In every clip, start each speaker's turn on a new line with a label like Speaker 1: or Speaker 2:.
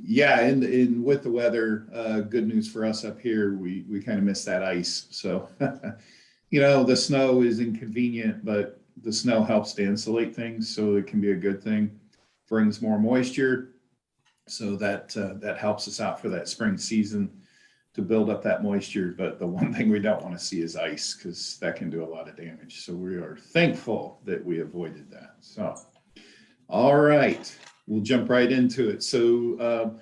Speaker 1: yeah, in with the weather, good news for us up here, we kind of miss that ice. So, the snow is inconvenient, but the snow helps to insulate things, so it can be a good thing. Brings more moisture, so that helps us out for that spring season to build up that moisture. But the one thing we don't want to see is ice, because that can do a lot of damage. So we are thankful that we avoided that. So, all right, we'll jump right into it. So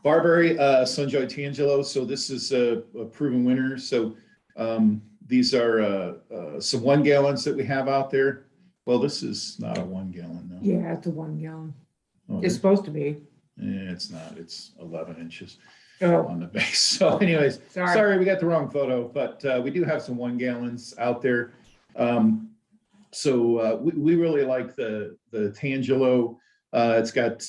Speaker 1: barberry, Sunjoy Tangelo. So this is a proven winner. So these are some 1 gallons that we have out there. Well, this is not a 1 gallon, no.
Speaker 2: Yeah, it's a 1 gallon.
Speaker 1: Oh,
Speaker 2: It's supposed to be.
Speaker 1: it's not. It's 11 inches
Speaker 2: Oh,
Speaker 1: on the base. So anyways, sorry, we got the wrong photo, but we do have some 1 gallons out there. So we really like the Tangelo. It's got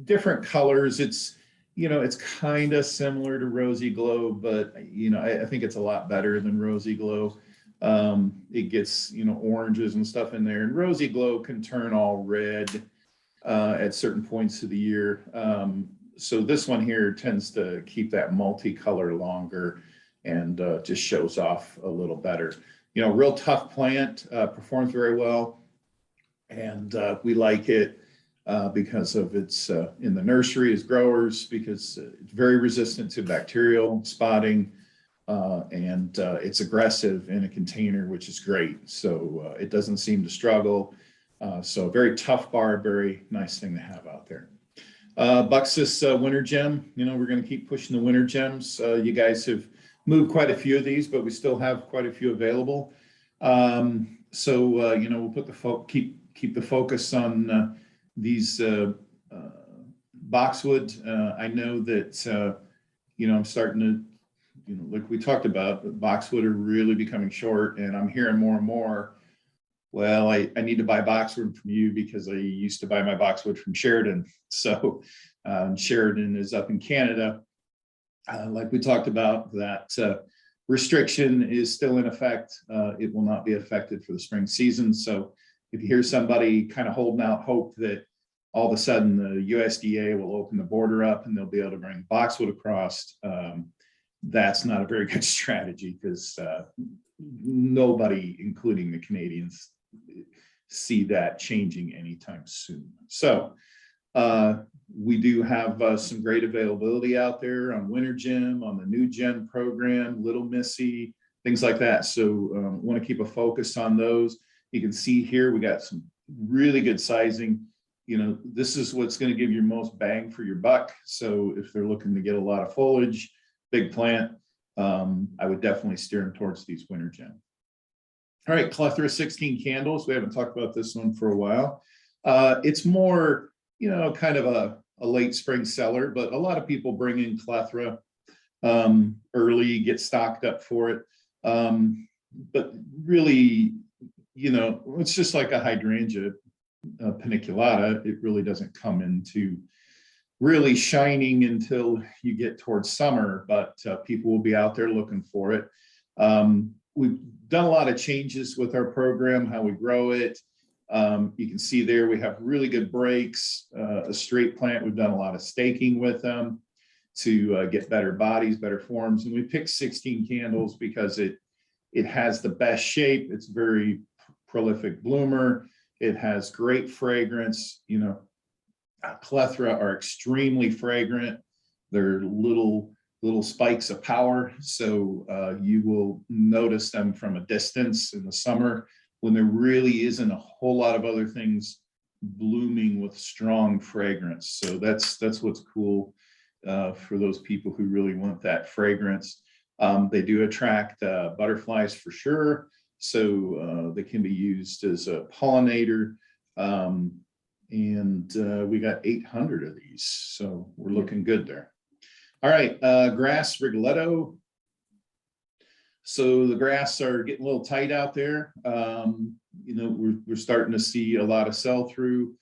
Speaker 1: different colors. It's it's kind of similar to Rosy Glow, but I think it's a lot better than Rosy Glow. It gets oranges and stuff in there, and Rosy Glow can turn all red at certain points of the year. So this one here tends to keep that multicolor longer and just shows off a little better. Real tough plant, performs very well, and we like it because of its in the nursery as growers, because it's very resistant to bacterial spotting, and it's aggressive in a container, which is great. So it doesn't seem to struggle. So very tough barberry, nice thing to have out there. Buxus winter gem, we're going to keep pushing the winter gems. You guys have moved quite a few of these, but we still have quite a few available. So we'll put the keep the focus on these boxwood. I know that I'm starting to, like we talked about, boxwood are really becoming short, and I'm hearing more and more. Well, I need to buy boxwood from you because I used to buy my boxwood from Sheridan. So Sheridan is up in Canada. Like we talked about, that restriction is still in effect. It will not be affected for the spring season. So if you hear somebody kind of holding out hope that all of a sudden the USDA will open the border up and they'll be able to bring boxwood across, that's not a very good strategy, because nobody, including the Canadians, see that changing anytime soon. So we do have some great availability out there on Winter Gem, on the New Gen program, Little Missy, things like that. So want to keep a focus on those. You can see here we got some really good sizing. This is what's going to give you most bang for your buck. So if they're looking to get a lot of foliage, big plant, I would definitely steer them towards these Winter Gem. All right, Clethra 16 candles. We haven't talked about this one for a while. It's more, kind of a late spring seller, but a lot of people bring in Clethra early, get stocked up for it. But really, it's just like a hydrangea paniculata. It really doesn't come into really shining until you get towards summer, but people will be out there looking for it. We've done a lot of changes with our program, how we grow it. You can see there we have really good breaks, a straight plant. We've done a lot of staking with them to get better bodies, better forms. And we picked 16 candles because it has the best shape. It's very prolific bloomer. It has great fragrance. Clethra are extremely fragrant. They're little spikes of power. So you will notice them from a distance in the summer when there really isn't a whole lot of other things blooming with strong fragrance. So that's what's cool for those people who really want that fragrance. They do attract butterflies for sure. So they can be used as a pollinator. And we got 800 of these. So we're looking good there. All right, grass Rigoletto. So the grass are getting a little tight out there. We're starting to see a lot of sell through.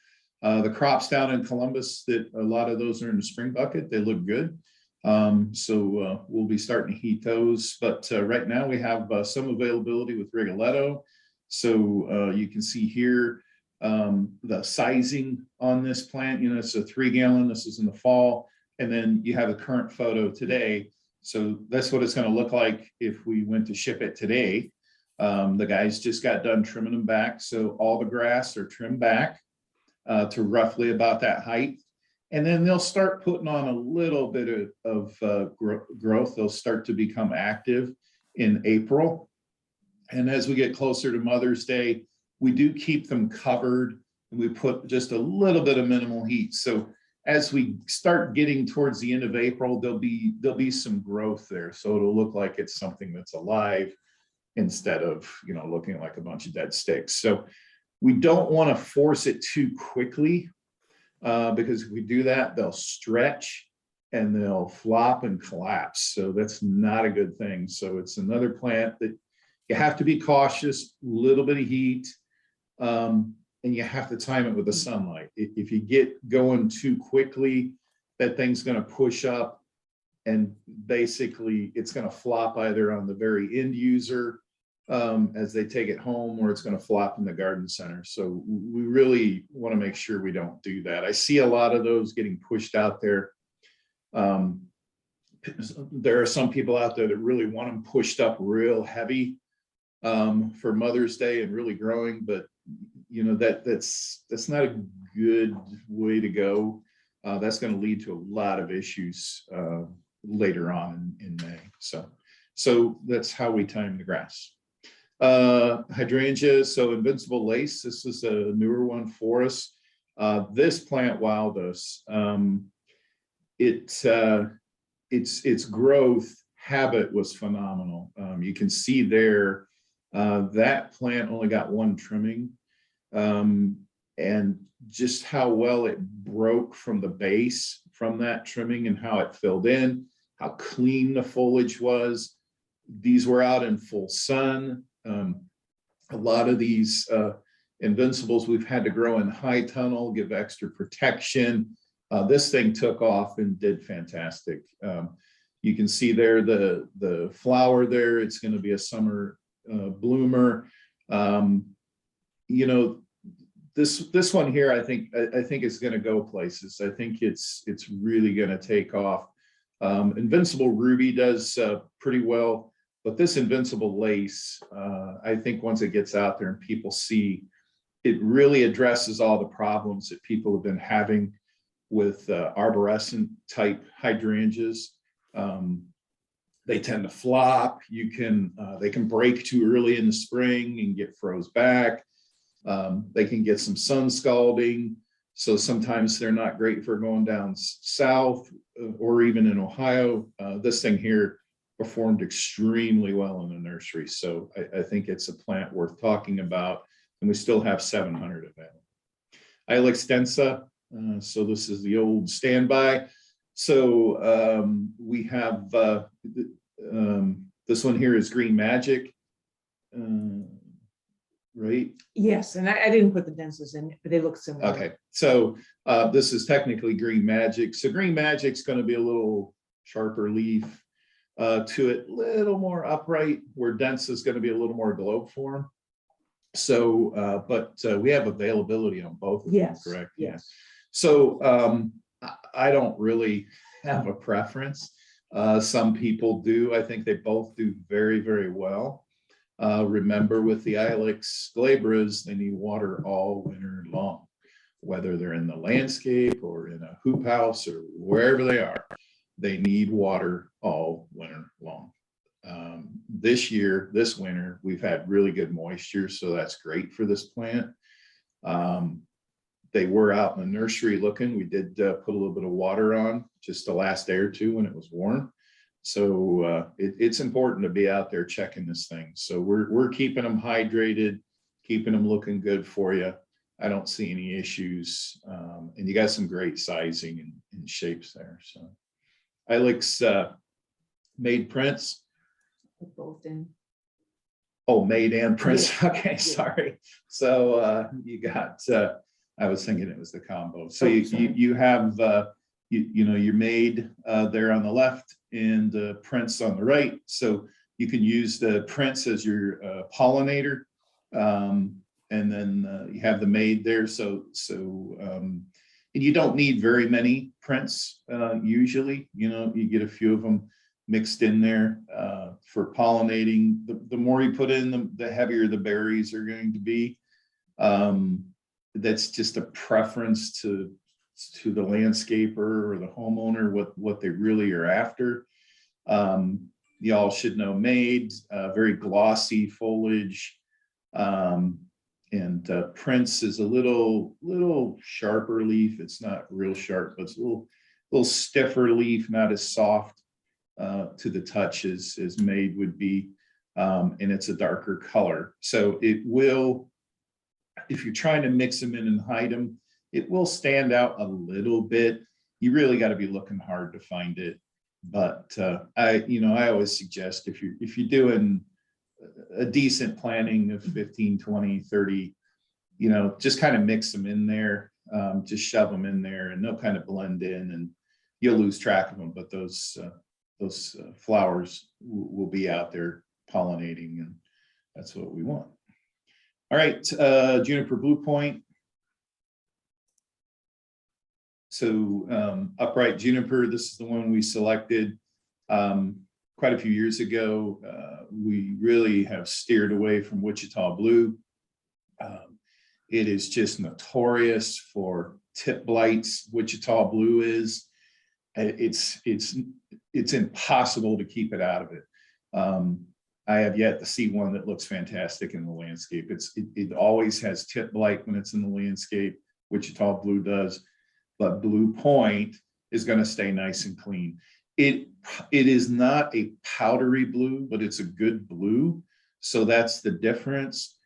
Speaker 1: The crops down in Columbus, that a lot of those are in the spring bucket. They look good. So we'll be starting to heat those. But right now we have some availability with Rigoletto. So you can see here, the sizing on this plant. You know, it's a 3-gallon. This is in the fall. And then you have a current photo today. So that's what it's going to look like if we went to ship it today. The guys just got done trimming them back. So all the grass are trimmed back to roughly about that height. And then they'll start putting on a little bit of growth. They'll start to become active in April. And as we get closer to Mother's Day, we do keep them covered and we put just a little bit of minimal heat. So as we start getting towards the end of April, there'll be some growth there. So it'll look like it's something that's alive instead of, you know, looking like a bunch of dead sticks. So we don't want to force it too quickly because if we do that, they'll stretch and they'll flop and collapse. So that's not a good thing. So it's another plant that you have to be cautious, a little bit of heat, and you have to time it with the sunlight. If you get going too quickly, that thing's going to push up and basically it's going to flop either on the very end user as they take it home, or it's going to flop in the garden center. So we really want to make sure we don't do that. I see a lot of those getting pushed out there. There are some people out there that really want them pushed up real heavy for Mother's Day and really growing, but you know, that's not a good way to go. That's going to lead to a lot of issues later on in May. So that's how we time the grass. Hydrangeas, so Invincible Lace, this is a newer one for us. This plant wowed us. Its growth habit was phenomenal. You can see there that plant only got one trimming, and just how well it broke from the base from that trimming and how it filled in, how clean the foliage was. These were out in full sun. A lot of these Invincibles we've had to grow in high tunnel, give extra protection. This thing took off and did fantastic. You can see there the flower there. It's going to be a summer bloomer. You know, this one here, I think it's going to go places. I think it's really going to take off. Invincible Ruby does pretty well, but this Invincible Lace, I think once it gets out there and people see, it really addresses all the problems that people have been having with arborescent type hydrangeas. They tend to flop. They can break too early in the spring and get froze back. They can get some sun scalding. So sometimes they're not great for going down south or even in Ohio. This thing here performed extremely well in the nursery. So I think it's a plant worth talking about, and we still have 700 available. Ilex densa, so this is the old standby. So we have this one here is Green Magic, right?
Speaker 2: Yes, and I didn't put the densas in, but they look similar.
Speaker 1: Okay, so this is technically Green Magic. So Green Magic's going to be a little sharper leaf to it, a little more upright, where Densa is going to be a little more globe form. So, but we have availability on both of them, correct?
Speaker 2: Yes.
Speaker 1: So I don't really have a preference. Some people do. I think they both do very, very well. Remember, with the Ilex glabras, they need water all winter long, whether they're in the landscape or in a hoop house or wherever they are. They need water all winter long. This winter, we've had really good moisture, so that's great for this plant. They were out in the nursery looking. We did put a little bit of water on just the last day or two when it was warm. So it's important to be out there checking this thing. So we're keeping them hydrated, keeping them looking good for you. I don't see any issues. And you got some great sizing and shapes there. So Ilex made prints.
Speaker 2: Both in.
Speaker 1: Oh, made and prints.
Speaker 2: Yeah.
Speaker 1: Okay, sorry. So you got, I was thinking it was the combo. So you have, you know, your made there on the left and prints on the right. So you can use the prints as your pollinator. and then you have the maid there. And you don't need very many prints usually. You get a few of them mixed in there for pollinating. The more you put in, the heavier the berries are going to be. That's just a preference to the landscaper or the homeowner, what they really are after. Y'all should know maid, very glossy foliage. And Prince is a little sharper leaf. It's not real sharp, but it's a little stiffer leaf, not as soft to the touch as maid would be. And it's a darker color. So it will, if you're trying to mix them in and hide them, it will stand out a little bit. You really got to be looking hard to find it. But I always suggest if you're doing a decent planting of 15, 20, 30, just kind of mix them in there, just shove them in there and they'll kind of blend in and you'll lose track of them. But those flowers will be out there pollinating, and that's what we want. All right, juniper blue point. So upright juniper, this is the one we selected quite a few years ago. We really have steered away from Wichita blue. It is just notorious for tip blights. Wichita blue is. It's impossible to keep it out of it. I have yet to see one that looks fantastic in the landscape. It always has tip blight when it's in the landscape. Wichita blue does, but blue point is going to stay nice and clean. It is not a powdery blue, but it's a good blue. So that's the difference.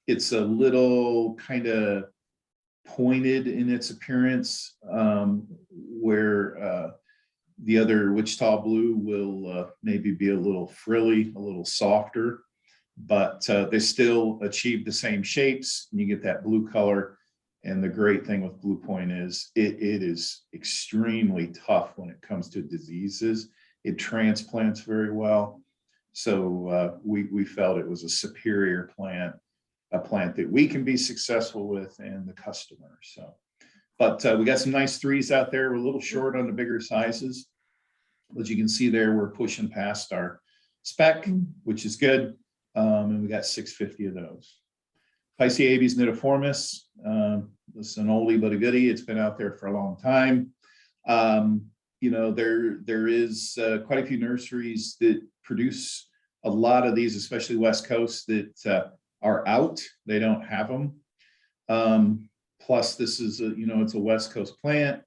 Speaker 1: It's a little kind of pointed in its appearance, where the other Wichita blue will maybe be a little frilly, a little softer, but they still achieve the same shapes. And you get that blue color. And the great thing with blue point is it is extremely tough when it comes to diseases. It transplants very well. So we felt it was a superior plant, a plant that we can be successful with and the customer. So, but we got some nice threes out there. We're a little short on the bigger sizes. As you can see there, we're pushing past our spec, which is good. And we got 650 of those. Pisces nidiformis, this is an oldie but a goodie. It's been out there for a long time. There is quite a few nurseries that produce a lot of these, especially West Coast, that are out. They don't have them. Plus, this is it's a West Coast plant.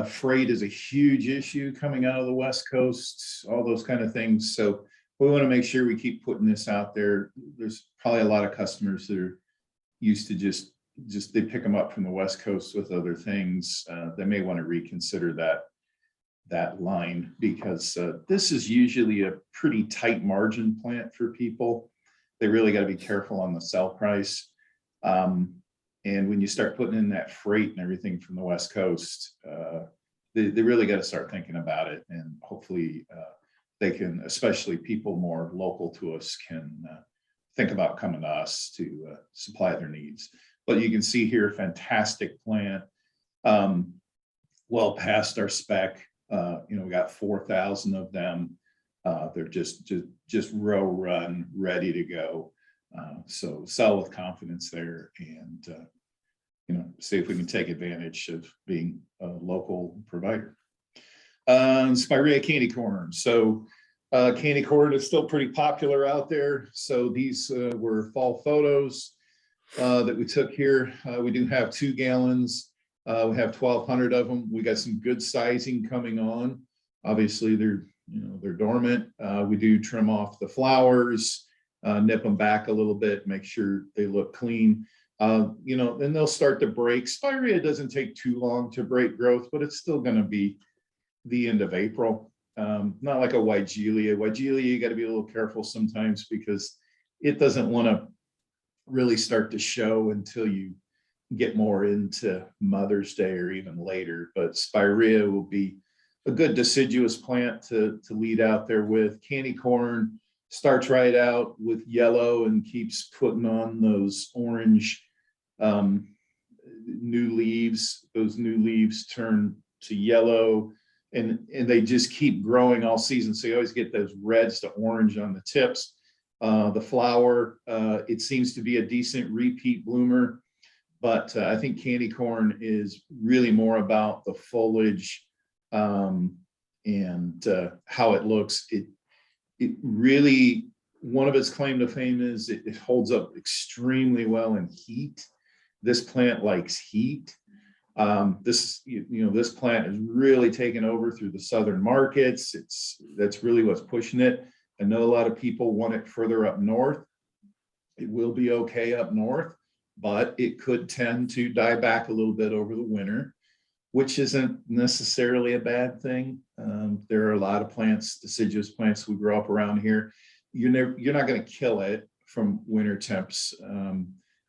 Speaker 1: Freight is a huge issue coming out of the West Coast. All those kind of things. So we want to make sure we keep putting this out there. There's probably a lot of customers that are used to just they pick them up from the West Coast with other things. They may want to reconsider that line, because this is usually a pretty tight margin plant for people. They really got to be careful on the sell price. And when you start putting in that freight and everything from the West Coast, they really got to start thinking about it. And hopefully they can, especially people more local to us, can think about coming to us to supply their needs. But you can see here, fantastic plant, well past our spec. We got 4,000 of them. They're just row run, ready to go. So sell with confidence there, and see if we can take advantage of being a local provider. Spirea candy corn. So candy corn is still pretty popular out there. So these were fall photos that we took here. We do have 2 gallons. We have 1,200 of them. We got some good sizing coming on. Obviously, they're dormant. We do trim off the flowers, nip them back a little bit, make sure they look clean. Then they'll start to break. Spirea doesn't take too long to break growth, but it's still going to be the end of April. Not like a Weigelia. Weigelia, you got to be a little careful sometimes because it doesn't want to really start to show until you get more into Mother's Day or even later. But Spirea will be a good deciduous plant to lead out there with. Candy corn starts right out with yellow and keeps putting on those orange new leaves. Those new leaves turn to yellow, and they just keep growing all season. So you always get those reds to orange on the tips. The flower, it seems to be a decent repeat bloomer, but I think candy corn is really more about the foliage and how it looks. It really, one of its claim to fame is it holds up extremely well in heat. This plant likes heat. This plant is really taken over through the southern markets. That's really what's pushing it. I know a lot of people want it further up north. It will be okay up north, but it could tend to die back a little bit over the winter, which isn't necessarily a bad thing. There are a lot of plants, deciduous plants we grow up around here. You're not going to kill it from winter temps.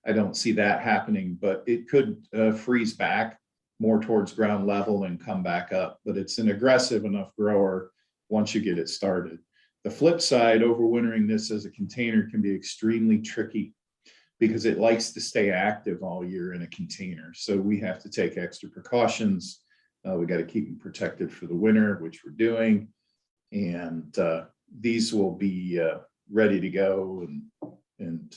Speaker 1: I don't see that happening, but it could freeze back more towards ground level and come back up. But it's an aggressive enough grower once you get it started. The flip side, overwintering this as a container can be extremely tricky because it likes to stay active all year in a container. So we have to take extra precautions. We got to keep them protected for the winter, which we're doing. And these will be ready to go and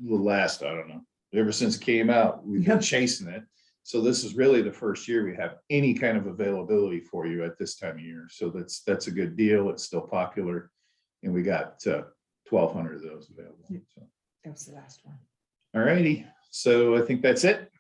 Speaker 1: will last, I don't know, ever since it came out, we've been chasing it. So this is really the first year we have any kind of availability for you at this time of year. So that's a good deal. It's still popular. And we got 1,200 of those available. So.
Speaker 2: That was the last one.
Speaker 1: All righty. So I think that's it.